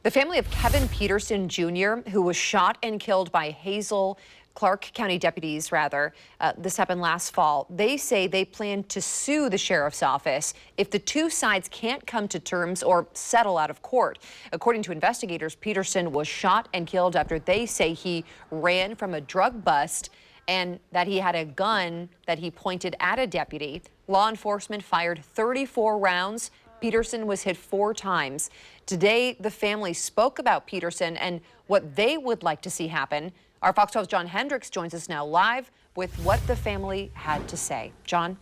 The family of Kevin Peterson Jr., who was shot and killed by Clark County deputies, this happened last fall. They say they plan to sue the sheriff's office if the two sides can't come to terms or settle out of court. According to investigators, Peterson was shot and killed after they say he ran from a drug bust and that he had a gun that he pointed at a deputy. Law enforcement fired 34 rounds. Peterson was hit 4 times. Today, the family spoke about Peterson and what they would like to see happen. Our Fox 12's John Hendricks joins us now live with what the family had to say. John?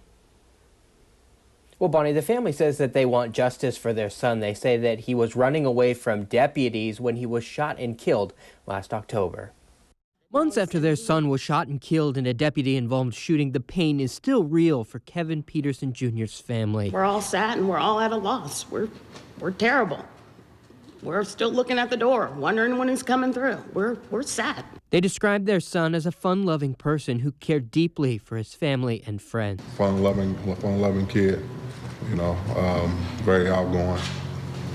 Well, Bonnie, the family says that they want justice for their son. They say that he was running away from deputies when he was shot and killed last October. Months after their son was shot and killed in a deputy-involved shooting, the pain is still real for Kevin Peterson Jr.'s family. We're all sad and we're all at a loss. We're terrible. We're still looking at the door, wondering when he's coming through. We're sad. They described their son as a fun-loving person who cared deeply for his family and friends. Fun-loving kid, very outgoing.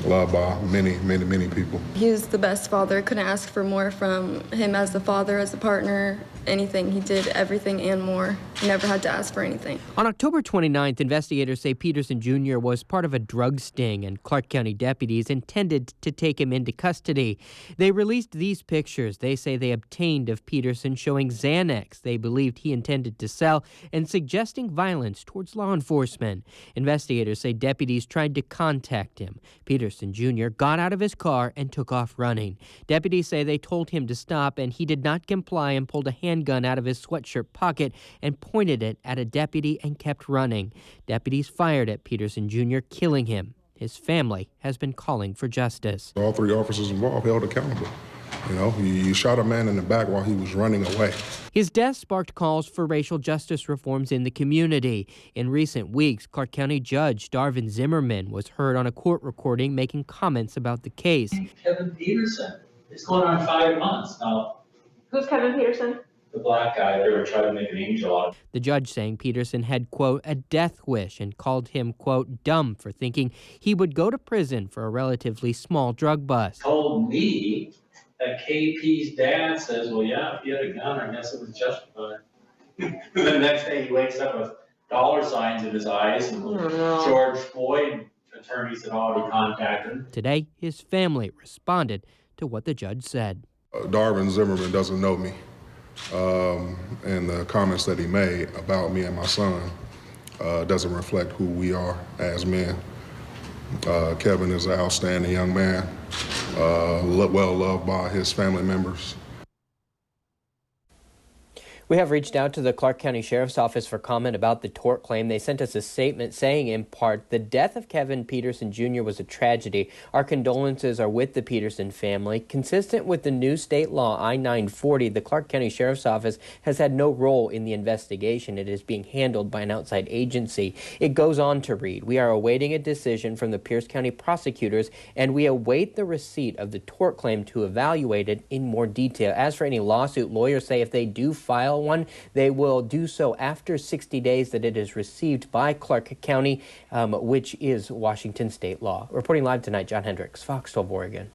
Loved by many people. He was the best father. Couldn't ask for more from him as a father, as a partner, anything. He did everything and more. He never had to ask for anything. On October 29th, investigators say Peterson Jr. was part of a drug sting and Clark County deputies intended to take him into custody. They released these pictures they say they obtained of Peterson showing Xanax they believed he intended to sell and suggesting violence towards law enforcement. Investigators say deputies tried to contact him. Peterson Jr. got out of his car and took off running. Deputies say they told him to stop and he did not comply and pulled a handgun out of his sweatshirt pocket and pointed it at a deputy and kept running. Deputies fired at Peterson Jr., killing him. His family has been calling for justice. All 3 officers involved held accountable. You shot a man in the back while he was running away. His death sparked calls for racial justice reforms in the community. In recent weeks, Clark County Judge Darvin Zimmerman was heard on a court recording making comments about the case. Kevin Peterson, it's going on 5 months now. Who's Kevin Peterson? The black guy they were trying to make an angel out of. The judge saying Peterson had, quote, a death wish and called him, quote, dumb for thinking he would go to prison for a relatively small drug bust. Told me that KP's dad says, well, yeah, if he had a gun, I guess it was justified. The next day he wakes up with dollar signs in his eyes and George Floyd attorneys had already contacted him. Today, his family responded to what the judge said. Darvin Zimmerman doesn't know me, and the comments that he made about me and my son doesn't reflect who we are as men. Kevin is an outstanding young man, well loved by his family members. We have reached out to the Clark County Sheriff's Office for comment about the tort claim. They sent us a statement saying, in part, the death of Kevin Peterson Jr. was a tragedy. Our condolences are with the Peterson family. Consistent with the new state law I-940, the Clark County Sheriff's Office has had no role in the investigation. It is being handled by an outside agency. It goes on to read, we are awaiting a decision from the Pierce County prosecutors, and we await the receipt of the tort claim to evaluate it in more detail. As for any lawsuit, lawyers say if they do file one, they will do so after 60 days that it is received by Clark County, which is Washington state law. Reporting live tonight, John Hendricks, Fox 12 Oregon.